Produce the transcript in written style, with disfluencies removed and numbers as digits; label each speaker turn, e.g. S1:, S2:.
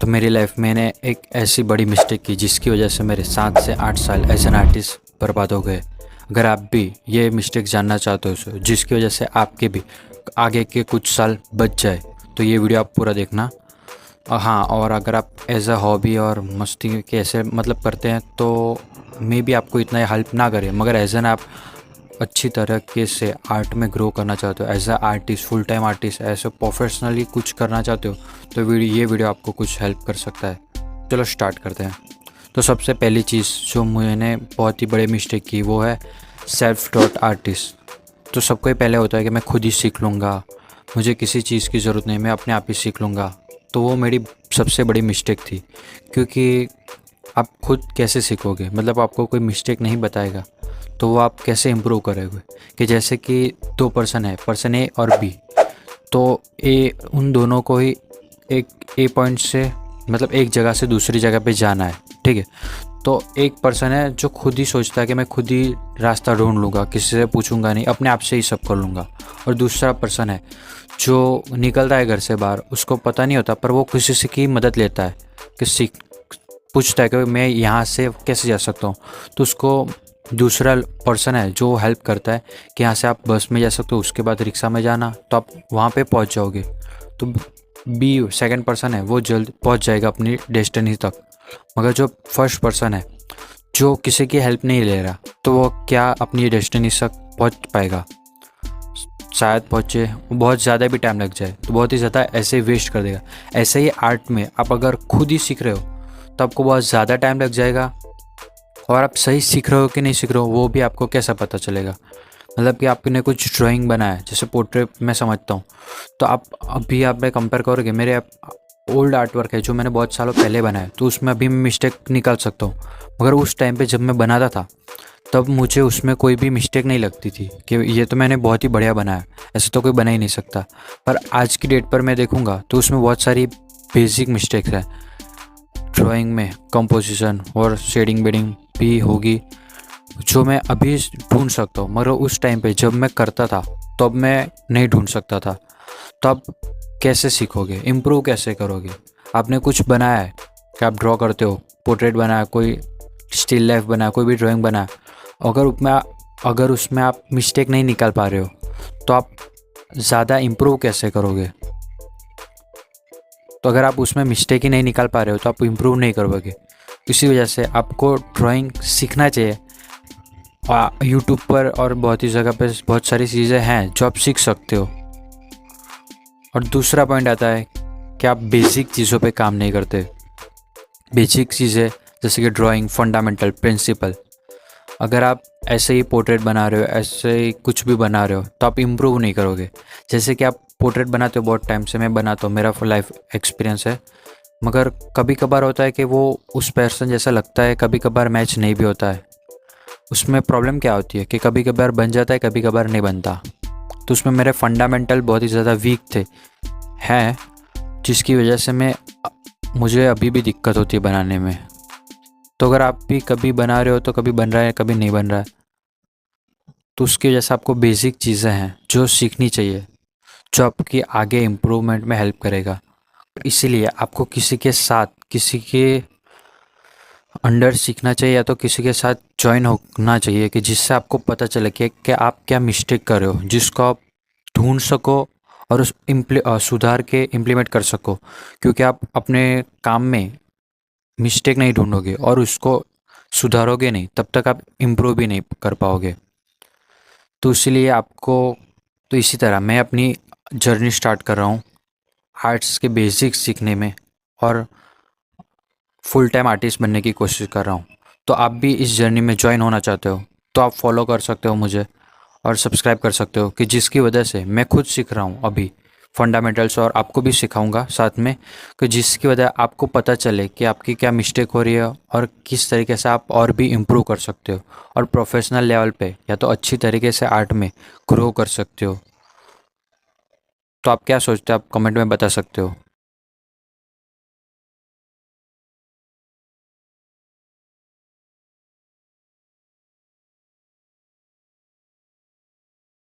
S1: तो मेरी लाइफ में मैंने एक ऐसी बड़ी मिस्टेक की जिसकी वजह से मेरे 7 से 8 साल एज एन आर्टिस्ट बर्बाद हो गए। अगर आप भी ये मिस्टेक जानना चाहते हो जिसकी वजह से आपके भी आगे के कुछ साल बच जाए तो ये वीडियो आप पूरा देखना। हाँ, और अगर आप एज अ हॉबी और मस्ती के ऐसे मतलब करते हैं तो मे बी आपको इतना हेल्प ना करे, मगर एज एन आप अच्छी तरीके से आर्ट में ग्रो करना चाहते हो, as a artist, full time artist, ऐसे प्रोफेशनली कुछ करना चाहते हो तो ये वीडियो आपको कुछ हेल्प कर सकता है। चलो स्टार्ट करते हैं। तो सबसे पहली चीज़ जो मैंने बहुत ही बड़ी मिस्टेक की वो है सेल्फ टॉट आर्टिस्ट। तो सबको ही पहले होता है कि मैं खुद ही सीख लूँगा, मुझे किसी चीज़ की ज़रूरत नहीं, मैं अपने आप ही सीख लूँगा। तो वो मेरी सबसे बड़ी मिस्टेक थी, क्योंकि आप खुद कैसे सीखोगे, मतलब आपको कोई मिस्टेक नहीं बताएगा तो वो आप कैसे इम्प्रूव करोगे। कि जैसे कि 2 पर्सन है, पर्सन ए और बी, तो ए उन दोनों को ही एक ए पॉइंट से मतलब एक जगह से दूसरी जगह पे जाना है, ठीक है। तो एक पर्सन है जो खुद ही सोचता है कि मैं खुद ही रास्ता ढूंढ लूँगा, किसी से पूछूंगा नहीं, अपने आप से ही सब कर लूँगा। और दूसरा पर्सन है जो निकलता है घर से बाहर, उसको पता नहीं होता पर वो किसी से की मदद लेता है, किसी पूछता है कि मैं यहाँ से कैसे जा सकता हूँ। तो उसको दूसरा पर्सन है जो हेल्प करता है कि यहाँ से आप बस में जा सकते हो, उसके बाद रिक्शा में जाना तो आप वहाँ पे पहुँच जाओगे। तो बी सेकंड पर्सन है वो जल्द पहुँच जाएगा अपनी डेस्टिनी तक। मगर जो फर्स्ट पर्सन है जो किसी की हेल्प नहीं ले रहा तो वो क्या अपनी डेस्टिनी तक पहुँच पाएगा? शायद पहुँचे, बहुत ज़्यादा भी टाइम लग जाए, तो बहुत ही ज़्यादा ऐसे वेस्ट कर देगा। ऐसे ही आर्ट में आप अगर खुद ही सीख रहे हो तो आपको बहुत ज़्यादा टाइम लग जाएगा, और आप सही सीख रहे हो कि नहीं सीख रहे हो वो भी आपको कैसा पता चलेगा। मतलब कि आपने कुछ ड्राइंग बनाया है, जैसे पोर्ट्रेट मैं समझता हूँ, तो आप अभी आप में कंपेयर करोगे, मेरे ओल्ड आर्ट वर्क है जो मैंने बहुत सालों पहले बनाया, तो उसमें अभी मैं मिस्टेक निकाल सकता हूँ। मगर उस टाइम पे जब मैं बनाता था तब मुझे उसमें कोई भी मिस्टेक नहीं लगती थी कि ये तो मैंने बहुत ही बढ़िया बनाया, ऐसे तो कोई बना ही नहीं सकता। पर आज की डेट पर मैं देखूँगा तो उसमें बहुत सारी बेसिक मिस्टेक्स हैं ड्राइंग में, कंपोजिशन और शेडिंग बेडिंग भी होगी जो मैं अभी ढूंढ सकता हूँ, मगर उस टाइम पे जब मैं करता था तो अब मैं नहीं ढूंढ सकता था। तो आप कैसे सीखोगे, इम्प्रूव कैसे करोगे? आपने कुछ बनाया है कि आप ड्रॉ करते हो, पोर्ट्रेट बनाया, कोई स्टिल लाइफ बनाया, कोई भी ड्राइंग बनाया, अगर उसमें आप मिस्टेक नहीं निकाल पा रहे हो तो आप ज़्यादा इम्प्रूव कैसे करोगे? तो अगर आप उसमें मिस्टेक ही नहीं निकाल पा रहे हो तो आप इम्प्रूव नहीं करोगे। इसी वजह से आपको ड्राइंग सीखना चाहिए। यूट्यूब पर और बहुत ही जगह पे बहुत सारी चीज़ें हैं जो आप सीख सकते हो। और दूसरा पॉइंट आता है कि आप बेसिक चीज़ों पे काम नहीं करते। बेसिक चीज़ें जैसे कि ड्राइंग, फंडामेंटल प्रिंसिपल, अगर आप ऐसे ही पोर्ट्रेट बना रहे हो, ऐसे ही कुछ भी बना रहे हो तो आप इम्प्रूव नहीं करोगे। जैसे कि आप पोर्ट्रेट बनाते हो बहुत टाइम से, मैं बनाता हूँ, मेरा लाइफ एक्सपीरियंस है, मगर कभी कभार होता है कि वो उस पर्सन जैसा लगता है, कभी कभार मैच नहीं भी होता है। उसमें प्रॉब्लम क्या होती है कि कभी कभार बन जाता है, कभी कभार नहीं बनता। तो उसमें मेरे फंडामेंटल बहुत ही ज़्यादा वीक थे हैं, जिसकी वजह से मुझे अभी भी दिक्कत होती है बनाने में। तो अगर आप भी कभी बना रहे हो तो कभी बन रहा है, कभी नहीं बन रहा है, तो उसकी वजह से आपको बेसिक चीज़ें हैं जो सीखनी चाहिए, जो आपकी आगे इम्प्रूवमेंट में हेल्प करेगा। इसीलिए आपको किसी के साथ, किसी के अंडर सीखना चाहिए या तो किसी के साथ ज्वाइन होना चाहिए कि जिससे आपको पता चले कि आप क्या मिस्टेक कर रहे हो, जिसको आप ढूंढ सको और उस सुधार के इम्प्लीमेंट कर सको। क्योंकि आप अपने काम में मिस्टेक नहीं ढूंढोगे और उसको सुधारोगे नहीं, तब तक आप इम्प्रूव भी नहीं कर पाओगे। तो इसलिए आपको, तो इसी तरह मैं अपनी जर्नी स्टार्ट कर रहा हूँ आर्ट्स के बेसिक्स सीखने में, और फुल टाइम आर्टिस्ट बनने की कोशिश कर रहा हूँ। तो आप भी इस जर्नी में ज्वाइन होना चाहते हो तो आप फॉलो कर सकते हो मुझे और सब्सक्राइब कर सकते हो, कि जिसकी वजह से मैं खुद सीख रहा हूँ अभी फंडामेंटल्स, और आपको भी सिखाऊंगा साथ में, कि जिसकी वजह आपको पता चले कि आपकी क्या मिस्टेक हो रही है और किस तरीके से आप और भी इम्प्रूव कर सकते हो और प्रोफेशनल लेवल पे या तो अच्छी तरीके से आर्ट में ग्रो कर सकते हो। तो आप क्या सोचते हो, आप कमेंट में बता सकते हो।